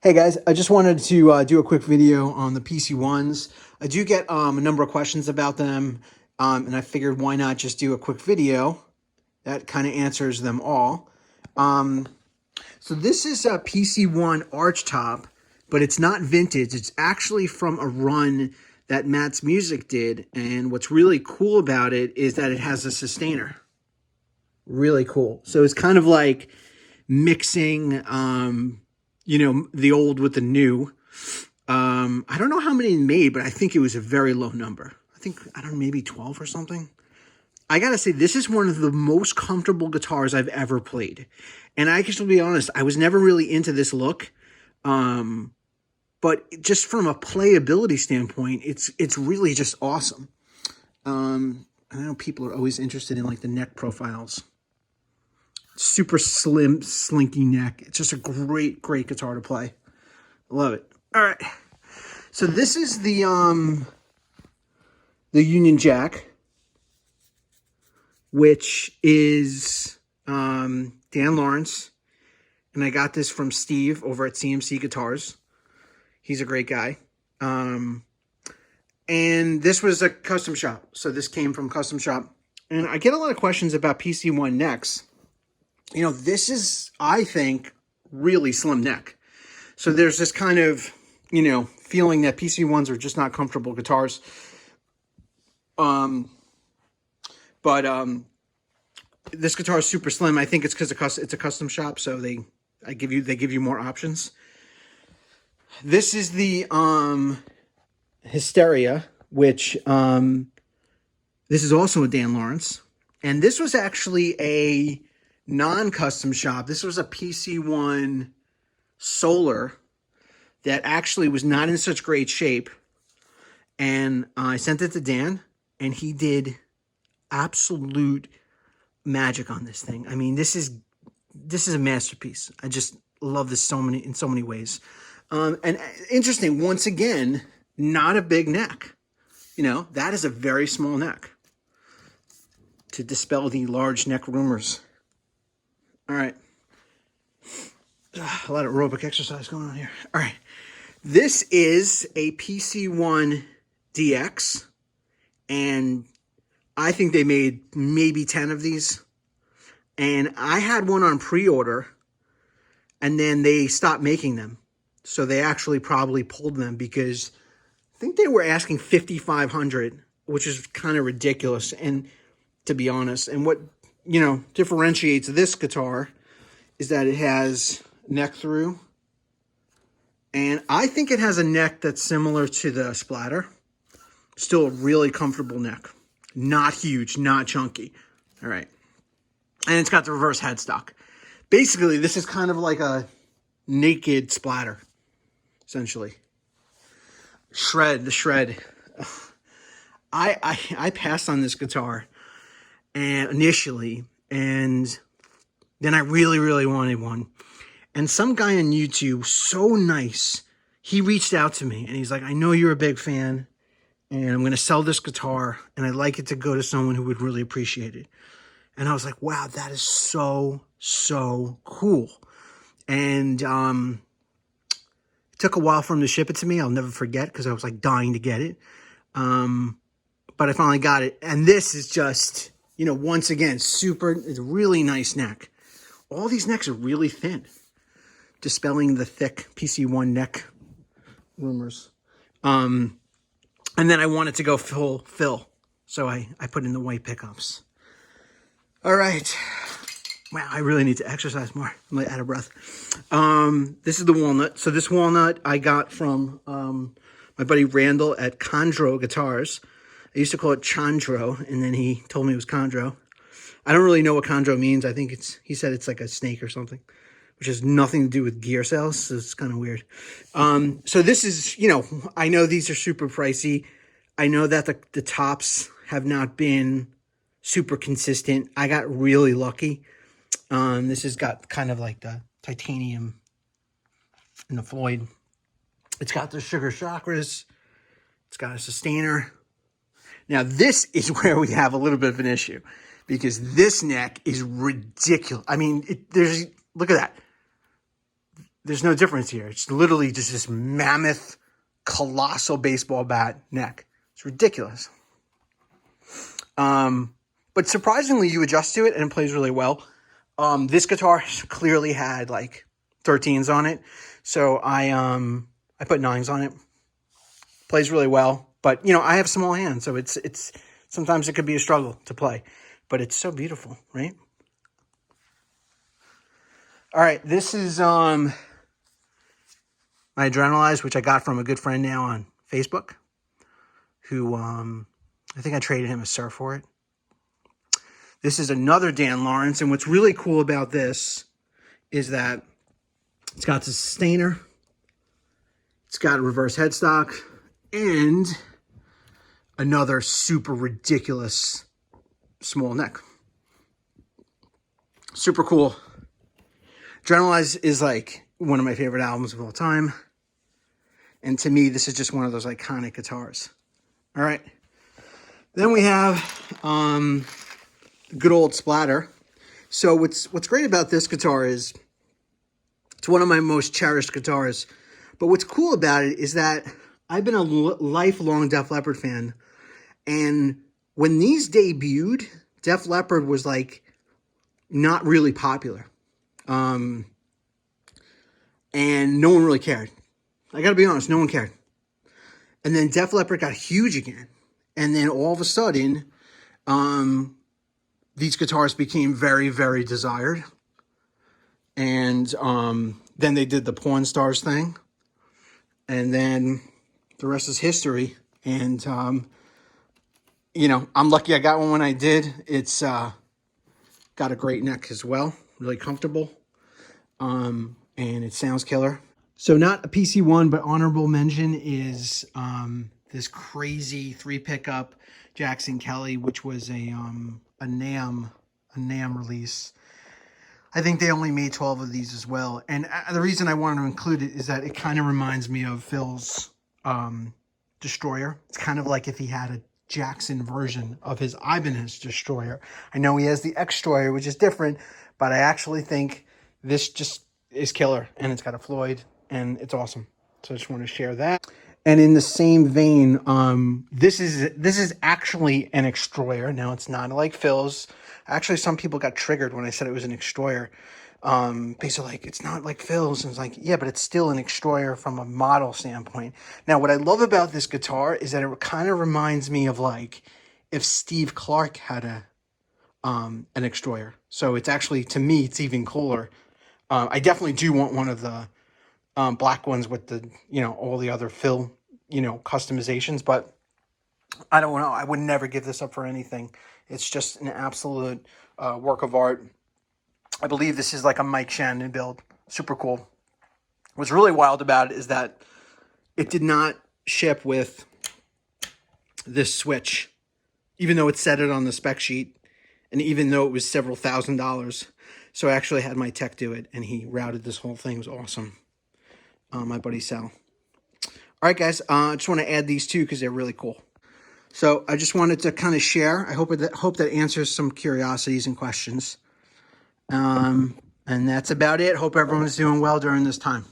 Hey guys, I just wanted to do a quick video on the PC1s. I do get a number of questions about them, and I figured why not just do a quick video that kind of answers them all. So this is a PC1 archtop, but it's not vintage. It's actually from a run that Matt's Music did, and what's really cool about it is that it has a sustainer. Really cool. So it's kind of like mixing the old with the new. I don't know how many made, but I think it was a very low number. I don't know, maybe 12 or something. I gotta say, this is one of the most comfortable guitars I've ever played. And I can be honest, I was never really into this look. But just from a playability standpoint, it's really just awesome. I know people are always interested in like the neck profiles. Super slim, slinky neck. It's just a great guitar to play. Love it. All right. So this is the Union Jack, which is Dan Lawrence, and I got this from Steve over at CMC Guitars. He's a great guy. And this was a custom shop. So this came from custom shop. And I get a lot of questions about PC1 necks. You know, this is, I think, really slim neck. So there's this kind of, feeling that PC1s are just not comfortable guitars. This guitar is super slim. I think it's because it's a custom shop, so they give you more options. This is the Hysteria, which this is also a Dan Lawrence, and this was actually a non-custom shop. This was a PC1 Solar that actually was not in such great shape, and I sent it to Dan, and he did absolute magic on this thing. I mean, this is a masterpiece. I just love this in so many ways. And interesting, once again, not a big neck. That is a very small neck, to dispel the large neck rumors. All right. A lot of aerobic exercise going on here. All right. This is a PC1 DX, and I think they made maybe 10 of these. And I had one on pre-order, and then they stopped making them. So they actually probably pulled them because I think they were asking $5,500, which is kind of ridiculous. And to be honest, and what differentiates this guitar is that it has neck through, and I think it has a neck that's similar to the Splatter. Still a really comfortable neck, not huge, not chunky. All right, and it's got the reverse headstock. Basically, this is kind of like a naked Splatter, essentially. The shred. I passed on this guitar and initially, and then I really wanted one. And some guy on YouTube, so nice, he reached out to me and he's like, I know you're a big fan, and I'm going to sell this guitar, and I'd like it to go to someone who would really appreciate it. And I was like, wow, that is so cool. And it took a while for him to ship it to me. I'll never forget, because I was like dying to get it. But I finally got it. And this is just, once again, it's a really nice neck. All these necks are really thin, dispelling the thick PC1 neck rumors. And then I wanted to go full fill, so I put in the white pickups. All right. Wow, I really need to exercise more. I'm like out of breath. This is the walnut. So this walnut I got from my buddy Randall at Chondro Guitars. I used to call it Chandro, and then he told me it was Chondro. I don't really know what chondro means. I think he said it's like a snake or something, which has nothing to do with gear sales. So it's kind of weird. So this is, I know these are super pricey. I know that the tops have not been super consistent. I got really lucky. This has got kind of like the titanium and the Floyd. It's got the sugar chakras. It's got a sustainer. Now this is where we have a little bit of an issue, because this neck is ridiculous. I mean, look at that. there's no difference here. It's literally just this mammoth, colossal baseball bat neck. It's ridiculous. But surprisingly, you adjust to it and it plays really well. This guitar clearly had like 13s on it, so I put 9s on it. Plays really well, but you know, I have small hands, so it's sometimes it could be a struggle to play, but it's so beautiful, right? All right, this is my Adrenalize, which I got from a good friend now on Facebook, who I think I traded him a surf for it. This is another Dan Lawrence, and what's really cool about this is that it's got the sustainer, it's got a reverse headstock, and another super ridiculous small neck. Super cool. Adrenalize is like one of my favorite albums of all time. And to me, this is just one of those iconic guitars. All right. Then we have good old Splatter. So what's great about this guitar is it's one of my most cherished guitars. But what's cool about it is that I've been a lifelong Def Leppard fan. And when these debuted, Def Leppard was like not really popular. And no one really cared. I gotta be honest, no one cared. And then Def Leppard got huge again. And then all of a sudden, these guitars became very, very desired. And then they did the Pawn Stars thing. And then the rest is history. And, you know, I'm lucky I got one when I did. It's got a great neck as well. Really comfortable. And it sounds killer. So not a PC1, but honorable mention is this crazy 3-pickup Jackson Kelly, which was a NAMM release. I think they only made 12 of these as well. And the reason I wanted to include it is that it kind of reminds me of Phil's Destroyer. It's kind of like if he had a Jackson version of his Ibanez Destroyer. I know he has the X-Destroyer, which is different, but I actually think this just is killer. And it's got a Floyd, and it's awesome. So I just want to share that. And in the same vein, this is actually an X-Destroyer. Now, it's not like Phil's. Actually, some people got triggered when I said it was an X-Destroyer. Basically, like, it's not like Phil's. And it's like, yeah, but it's still an X-Destroyer from a model standpoint. Now, what I love about this guitar is that it kind of reminds me of, like, if Steve Clark had an X-Destroyer. So it's actually, to me, it's even cooler. I definitely do want one of the black ones with the, you know, all the other Phil, you know, customizations, but I don't know. I would never give this up for anything. It's just an absolute work of art. I believe this is like a Mike Shannon build. Super cool. What's really wild about it is that it did not ship with this switch, even though it said it on the spec sheet, and even though it was several $1,000s. So I actually had my tech do it, and he routed this whole thing. It was awesome. My buddy Sal. All right, guys. I just want to add these two because they're really cool. So I just wanted to kind of share. I hope that answers some curiosities and questions. And that's about it. Hope everyone's doing well during this time.